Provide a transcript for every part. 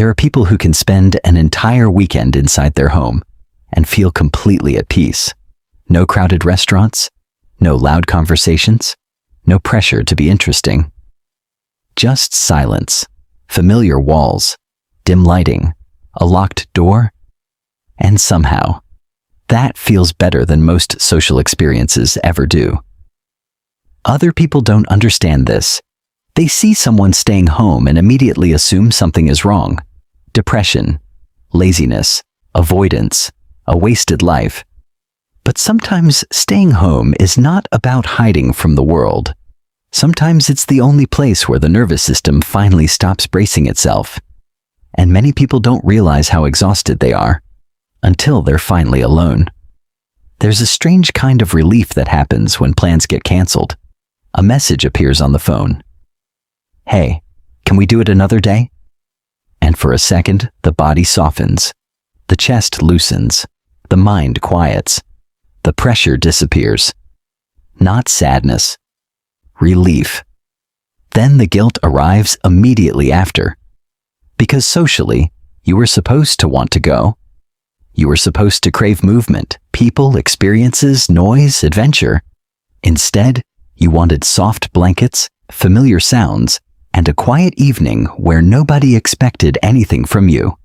There are people who can spend an entire weekend inside their home and feel completely at peace. No crowded restaurants, no loud conversations, no pressure to be interesting. Just silence, familiar walls, dim lighting, a locked door, and somehow, that feels better than most social experiences ever do. Other people don't understand this. They see someone staying home and immediately assume something is wrong. Depression, laziness, avoidance, a wasted life. But sometimes staying home is not about hiding from the world. Sometimes it's the only place where the nervous system finally stops bracing itself. And many people don't realize how exhausted they are until they're finally alone. There's a strange kind of relief that happens when plans get canceled. A message appears on the phone. Hey, can we do it another day? And for a second, the body softens. The chest loosens. The mind quiets. The pressure disappears. Not sadness. Relief. Then the guilt arrives immediately after. Because socially, you were supposed to want to go. You were supposed to crave movement, people, experiences, noise, adventure. Instead, you wanted soft blankets, familiar sounds, and a quiet evening where nobody expected anything from you.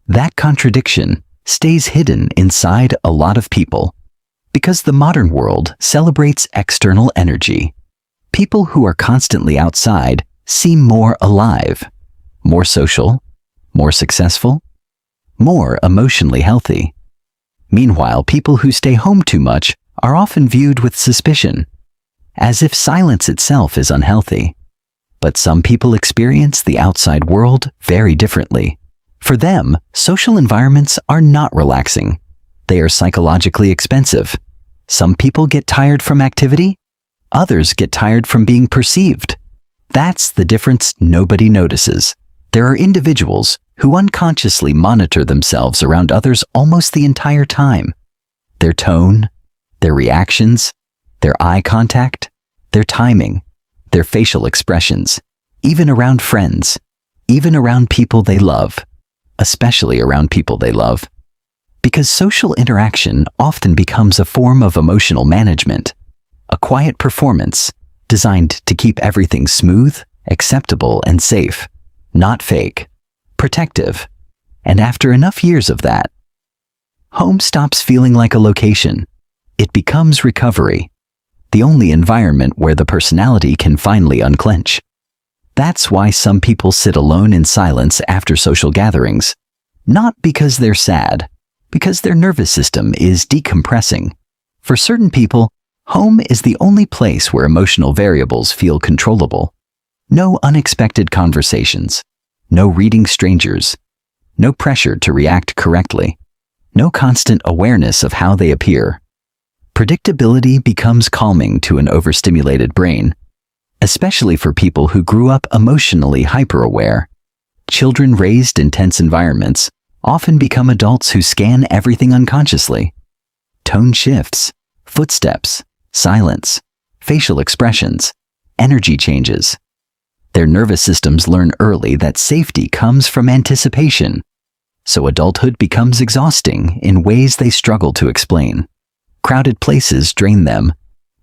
That contradiction stays hidden inside a lot of people because the modern world celebrates external energy. People who are constantly outside seem more alive, more social, more successful, more emotionally healthy. Meanwhile, people who stay home too much are often viewed with suspicion, as if silence itself is unhealthy. But some people experience the outside world very differently. For them, social environments are not relaxing. They are psychologically expensive. Some people get tired from activity. Others get tired from being perceived. That's the difference nobody notices. There are individuals who unconsciously monitor themselves around others almost the entire time. Their tone, their reactions, their eye contact, their timing, their facial expressions, even around friends, even around people they love, especially around people they love. Because social interaction often becomes a form of emotional management, a quiet performance designed to keep everything smooth, acceptable, and safe, not fake, protective. And after enough years of that, home stops feeling like a location. It becomes recovery, the only environment where the personality can finally unclench. That's why some people sit alone in silence after social gatherings, not because they're sad, because their nervous system is decompressing. For certain people, home is the only place where emotional variables feel controllable. No unexpected conversations, no reading strangers, no pressure to react correctly, no constant awareness of how they appear. Predictability becomes calming to an overstimulated brain, especially for people who grew up emotionally hyper-aware. Children raised in tense environments often become adults who scan everything unconsciously. Tone shifts, footsteps, silence, facial expressions, energy changes. Their nervous systems learn early that safety comes from anticipation, so adulthood becomes exhausting in ways they struggle to explain. Crowded places drain them,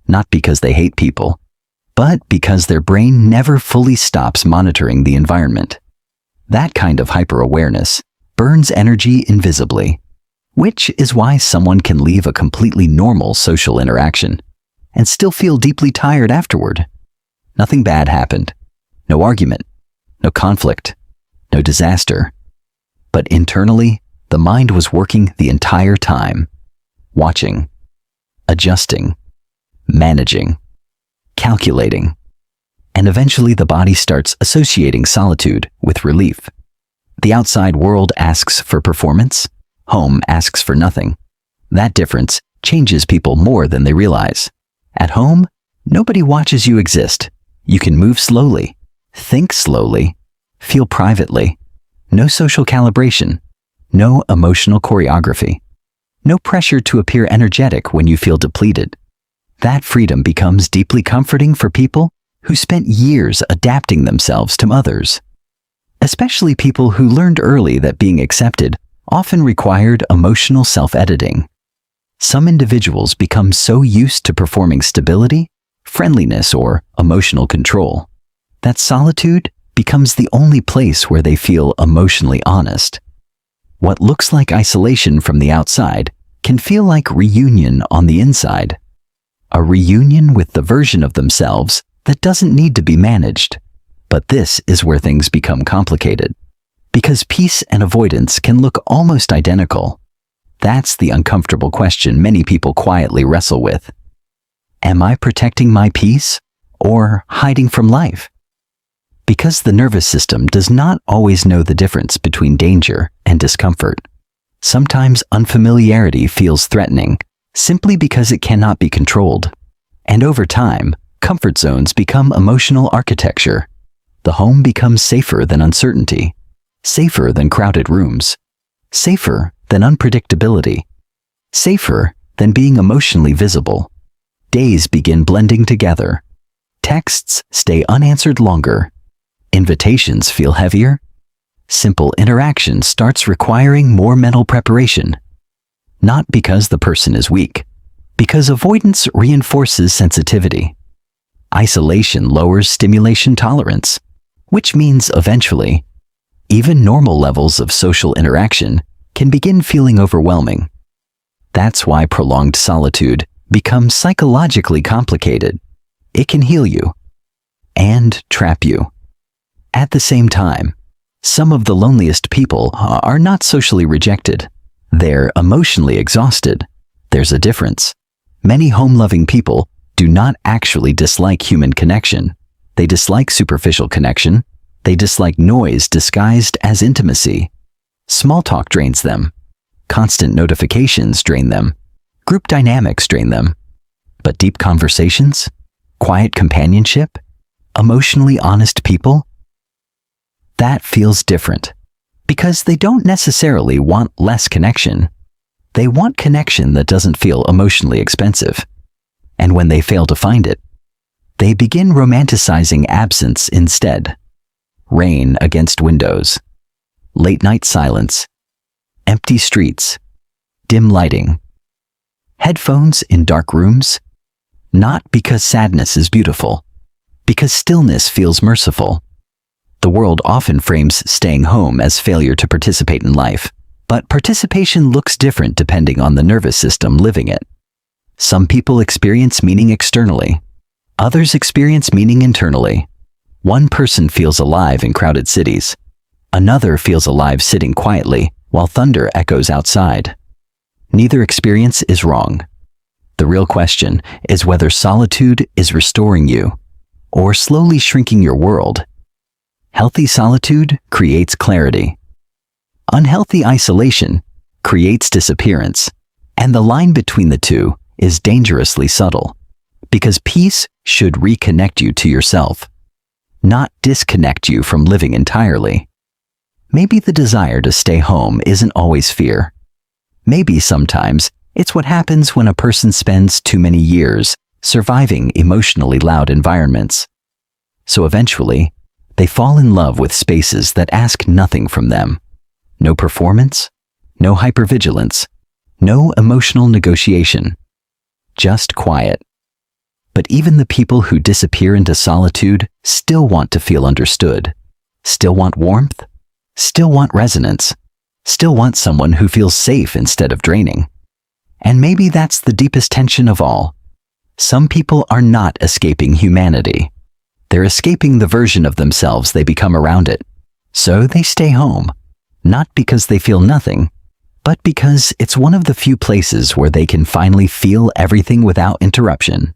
not because they hate people, but because their brain never fully stops monitoring the environment. That kind of hyper-awareness burns energy invisibly, which is why someone can leave a completely normal social interaction and still feel deeply tired afterward. Nothing bad happened. No argument, no conflict, no disaster. But internally, the mind was working the entire time, watching, adjusting, managing, calculating. And eventually the body starts associating solitude with relief. The outside world asks for performance, home asks for nothing. That difference changes people more than they realize. At home, nobody watches you exist. You can move slowly, think slowly, feel privately. No social calibration, no emotional choreography, no pressure to appear energetic when you feel depleted. That freedom becomes deeply comforting for people who spent years adapting themselves to others. especially people who learned early that being accepted often required emotional self-editing. Some individuals become so used to performing stability, friendliness, or emotional control that solitude becomes the only place where they feel emotionally honest. What looks like isolation from the outside can feel like reunion on the inside. A reunion with the version of themselves that doesn't need to be managed. But this is where things become complicated, because peace and avoidance can look almost identical. That's the uncomfortable question many people quietly wrestle with. Am I protecting my peace or hiding from life? Because the nervous system does not always know the difference between danger and discomfort. Sometimes unfamiliarity feels threatening simply because it cannot be controlled. And over time, comfort zones become emotional architecture. The home becomes safer than uncertainty, safer than crowded rooms, safer than unpredictability, safer than being emotionally visible. Days begin blending together. Texts stay unanswered longer. Invitations feel heavier. Simple interaction starts requiring more mental preparation. Not because the person is weak, because avoidance reinforces sensitivity. Isolation lowers stimulation tolerance, which means eventually, even normal levels of social interaction can begin feeling overwhelming. That's why prolonged solitude becomes psychologically complicated. It can heal you and trap you. At the same time, some of the loneliest people are not socially rejected. They're emotionally exhausted. There's a difference. Many home-loving people do not actually dislike human connection. They dislike superficial connection. They dislike noise disguised as intimacy. Small talk drains them. Constant notifications drain them. Group dynamics drain them. But deep conversations, quiet companionship, emotionally honest people, that feels different. Because they don't necessarily want less connection. They want connection that doesn't feel emotionally expensive. And when they fail to find it, they begin romanticizing absence instead. Rain against windows, late-night silence, empty streets, dim lighting, headphones in dark rooms, not because sadness is beautiful, because stillness feels merciful. The world often frames staying home as failure to participate in life, but participation looks different depending on the nervous system living it. Some people experience meaning externally. Others experience meaning internally. One person feels alive in crowded cities. Another feels alive sitting quietly while thunder echoes outside. Neither experience is wrong. The real question is whether solitude is restoring you or slowly shrinking your world. Healthy solitude creates clarity. Unhealthy isolation creates disappearance. And the line between the two is dangerously subtle, because peace should reconnect you to yourself, not disconnect you from living entirely. Maybe the desire to stay home isn't always fear. Maybe sometimes it's what happens when a person spends too many years surviving emotionally loud environments. So eventually, they fall in love with spaces that ask nothing from them. No performance, no hypervigilance, no emotional negotiation. Just quiet. But even the people who disappear into solitude still want to feel understood, still want warmth, still want resonance, still want someone who feels safe instead of draining. And maybe that's the deepest tension of all. Some people are not escaping humanity. They're escaping the version of themselves they become around it. So they stay home, not because they feel nothing, but because it's one of the few places where they can finally feel everything without interruption.